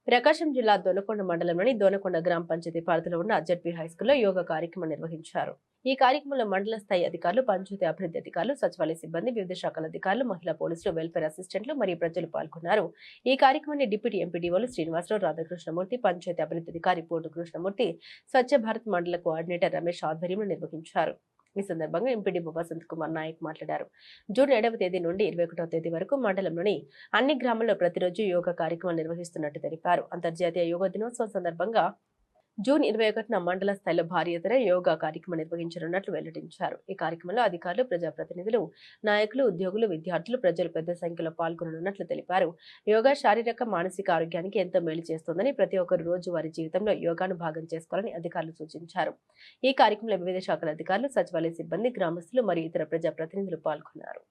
ప్రకాశం జిల్లా దొనకొండ మండలంలోని దొనకొండ గ్రామ పంచాయతీ పరిధిలో ఉన్న జెడ్పీ హైస్కూల్లో యోగా కార్యక్రమం నిర్వహించారు. ఈ కార్యక్రమంలో మండల స్థాయి అధికారులు, పంచాయతీ అభివృద్ధి అధికారులు, సచివాలయ సిబ్బంది, వివిధ శాఖల అధికారులు, మహిళా పోలీసులు, వెల్ఫేర్ అసిస్టెంట్లు మరియు ప్రజలు పాల్గొన్నారు. ఈ కార్యక్రమాన్ని డిప్యూటీ ఎంపీడీఓలు శ్రీనివాసరావు, రాధాకృష్ణమూర్తి, పంచాయతీ అభివృద్ధి అధికారి పోటు కృష్ణమూర్తి, స్వచ్ఛ భారత్ మండల కోఆర్డినేటర్ రమేష్ ఆధ్వర్యంలో నిర్వహించారు. ఈ సందర్భంగా ఎంపీడీఓ వసంత్ కుమార్ నాయక్ మాట్లాడారు. జూన్ 7వ తేదీ నుండి 21వ తేదీ వరకు మండలంలోని అన్ని గ్రామాల్లో ప్రతిరోజు యోగా కార్యక్రమం నిర్వహిస్తున్నట్టు తెలిపారు. అంతర్జాతీయ యోగా దినోత్సవం సందర్భంగా జూన్ 21న మండల స్థాయిలో భారీ ఎత్తున యోగా కార్యక్రమం నిర్వహించనున్నట్లు వెల్లడించారు. ఈ కార్యక్రమంలో అధికారులు, ప్రజాప్రతినిధులు, నాయకులు, ఉద్యోగులు, విద్యార్థులు, ప్రజలు పెద్ద సంఖ్యలో పాల్గొననున్నట్లు తెలిపారు. యోగా శారీరక, మానసిక ఆరోగ్యానికి ఎంతో మేలు చేస్తోందని, ప్రతి ఒక్కరు రోజు వారి జీవితంలో యోగాను భాగం చేసుకోవాలని అధికారులు సూచించారు. ఈ కార్యక్రమంలో వివిధ శాఖల అధికారులు, సచివాలయ సిబ్బంది, గ్రామస్తులు మరియు ఇతర ప్రజాప్రతినిధులు పాల్గొన్నారు.